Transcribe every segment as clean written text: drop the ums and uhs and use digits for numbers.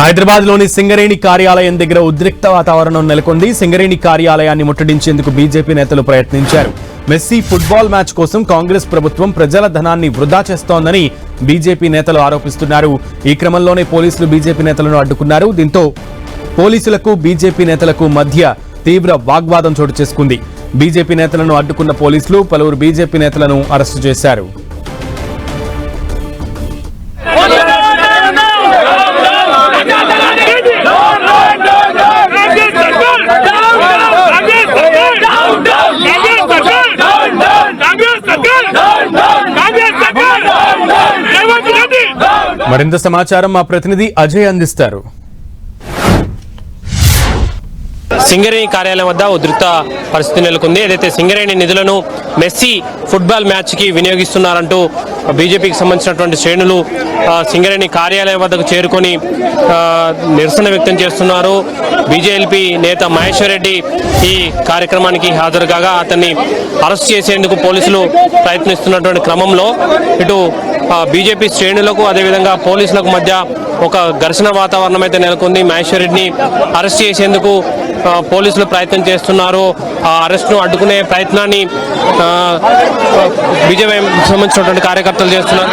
హైదరాబాద్లోని సింగరేణి కార్యాలయం దగ్గర ఉద్రిక్త వాతావరణం నెలకొంది. సింగరేణి కార్యాలయాన్ని ముట్టడించేందుకు బీజేపీ నేతలు ప్రయత్నించారు. మెస్సీ ఫుట్బాల్ మ్యాచ్ కోసం కాంగ్రెస్ ప్రభుత్వం ప్రజల ధనాన్ని వృధా చేస్తోందని బీజేపీ నేతలు ఆరోపిస్తున్నారు. ఈ క్రమంలోనే పోలీసులు బీజేపీ నేతలను అడ్డుకున్నారు. దీంతో పోలీసులకు బీజేపీ నేతలకు మధ్య తీవ్ర వాగ్వాదం చోటు చేసుకుంది. బీజేపీ నేతలను అడ్డుకున్న పోలీసులు పలువురు బీజేపీ నేతలను అరెస్టు చేశారు. మరింత సమాచారం మా ప్రతినిధి అజయ్ అందిస్తారు. సింగరేణి కార్యాలయం వద్ద ఉద్రిక్త పరిస్థితి నెలకొంది. ఏదైతే సింగరేణి నిధులను మెస్సీ ఫుట్బాల్ మ్యాచ్ కి వినియోగిస్తున్నారంటూ బీజేపీకి సంబంధించినటువంటి శ్రేణులు సింగరేణి కార్యాలయం వద్దకు చేరుకొని నిరసన వ్యక్తం చేస్తున్నారు. బీజేపీ నేత మహేశ్వర్ రెడ్డి ఈ కార్యక్రమానికి హాజరు కాగా అతన్ని అరెస్ట్ చేసేందుకు పోలీసులు ప్రయత్నిస్తున్నటువంటి క్రమంలో ఇటు బీజేపీ శ్రేణులకు అదేవిధంగా పోలీసులకు మధ్య ఒక ఘర్షణ వాతావరణం అయితే నెలకొంది. మహేశ్వర్ రెడ్డిని అరెస్ట్ చేసేందుకు పోలీసులు ప్రయత్నం చేస్తున్నారు. ఆ అరెస్ట్ను అడ్డుకునే ప్రయత్నాన్ని బీజేపీ సంబంధించినటువంటి కార్యకర్తలు చేస్తున్నారు.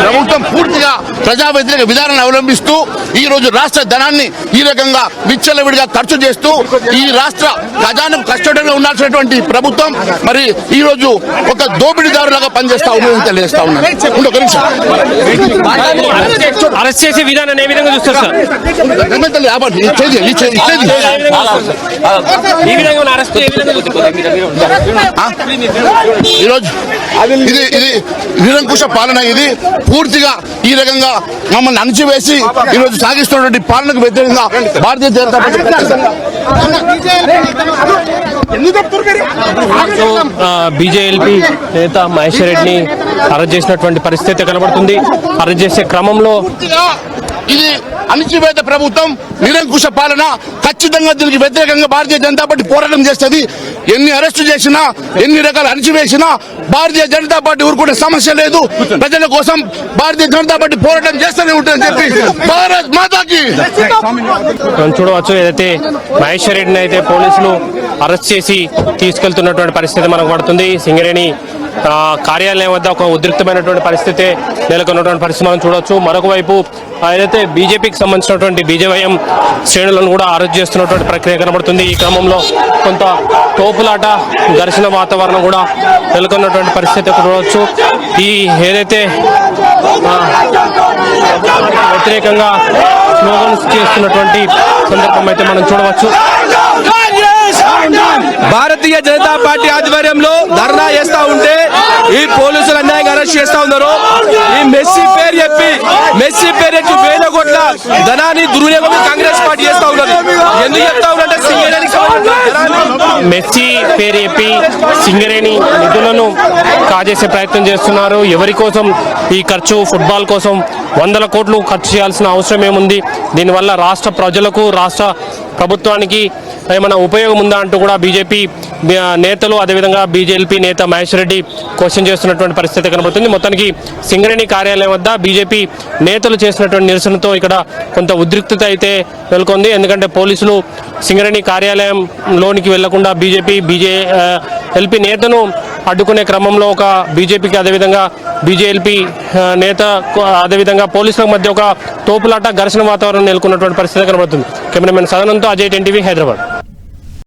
ప్రభుత్వం పూర్తిగా ప్రజా వ్యతిరేక విధానాన్ని అవలంబిస్తూ ఈ రోజు రాష్ట్ర ధనాన్ని ఈ రకంగా విచ్చలవిడిగా ఖర్చు చేస్తూ ఈ రాష్ట్ర ఖజానాకు కష్టంగా ఉండాల్సినటువంటి ప్రభుత్వం మరి ఈ రోజు ఒక దోపిడీదారులాగా పనిచేస్తా ఉందని తెలియజేస్తా ఉన్నారు. అరెస్ట్ చేసే విధానాన్ని ఏ విధంగా చూస్తారు సార్? ఈరోజు ఇది నిరంకుశ పాలన. ఇది పూర్తిగా ఈ రకంగా మమ్మల్ని అణచివేసి ఈరోజు సాగిస్తున్నటువంటి పాలనకు వ్యతిరేకంగా భారతీయ జనతా పార్టీ బీజేపీ నేత మహేశ్వర్ రెడ్డిని అరెస్ట్ చేసినటువంటి పరిస్థితి కనబడుతుంది. అరెస్ట్ చేసే క్రమంలో ఇది అణచివేత ప్రభుత్వం, నిరంకుశ పాలన. ఖచ్చితంగా దీనికి వ్యతిరేకంగా భారతీయ జనతా పార్టీ పోరాటం చేస్తుంది. ఎన్ని అరెస్టు చేసినా, ఎన్ని రకాల అణచివేసినా భారతీయ జనతా పార్టీ ఊరుకునే సమస్య లేదు. ప్రజల కోసం భారతీయ జనతా పార్టీ పోరాటం చేస్తూనే ఉంటుందని చెప్పి భారత్ మాతాకి చూడవచ్చు. ఏదైతే మహేశ్వర్ రెడ్డిని అయితే పోలీసులు అరెస్ట్ చేసి తీసుకెళ్తున్నటువంటి పరిస్థితి మనకు పడుతుంది. సింగరేణి కార్యాలయం వద్ద ఒక ఉద్రిక్తమైనటువంటి పరిస్థితి నెలకొన్నటువంటి పరిస్థితి మనం చూడవచ్చు. మరొక వైపు ఏదైతే బీజేపీకి సంబంధించినటువంటి బీజేవైఎం శ్రేణులను కూడా అరెస్ట్ చేస్తున్నటువంటి ప్రక్రియ కనబడుతుంది. ఈ క్రమంలో కొంత తోపులాట ఘర్షణ వాతావరణం కూడా నెలకొన్నటువంటి పరిస్థితి చూడవచ్చు. ఈ ఏదైతే వ్యతిరేకంగా స్లోగన్స్ చేస్తున్నటువంటి సందర్భం అయితే మనం చూడవచ్చు. భారతీయ జనతా పార్టీ ఆధ్వర్యంలో ధర్నా చేస్తా ఉంటే ఈ పోలీసులు అన్యాయంగా అరెస్ట్ చేస్తా ఉన్నారు. ఈ మెస్సీ పేరు చెప్పి వేల కోట్ల ధనాన్ని దుర్వినియోగం కాంగ్రెస్ పార్టీ చేస్తా ఉన్నది. ఎందుకు చెప్తా ఉన్నంటే మెస్సీ పేరు చెప్పి సింగరేణి నిధులను కాజేసే ప్రయత్నం చేస్తున్నారు. ఎవరి కోసం ఈ ఖర్చు? ఫుట్బాల్ కోసం 100 కోట్లు ఖర్చు చేయాల్సిన అవసరం ఏముంది? దీనివల్ల రాష్ట్ర ప్రజలకు, రాష్ట్ర ప్రభుత్వానికి ఏమైనా ఉపయోగం ఉందా అంటూ కూడా బీజేపీ నేతలు అదేవిధంగా బీజేపీ నేత మహేశ్వర్ రెడ్డి క్వశ్చన్ చేస్తున్నటువంటి పరిస్థితి కనబడుతుంది. మొత్తానికి సింగరేణి కార్యాలయం వద్ద బీజేపీ నేతలు చేసినటువంటి నిరసనతో ఇక్కడ కొంత ఉద్రిక్తత అయితే నెలకొంది. ఎందుకంటే పోలీసులు సింగరేణి కార్యాలయంలోనికి వెళ్లకుండా బీజేపీ నేతను అడ్డుకునే క్రమంలో ఒక బీజేపీకి అదేవిధంగా బీజేపీ నేత అదేవిధంగా పోలీసుల మధ్య ఒక తోపులాట ఘర్షణ వాతావరణం నెలకొన్నటువంటి పరిస్థితి కనబడుతుంది. కెమెరామెన్ సదనంతో అజయ్, 10 టీవీ, హైదరాబాద్.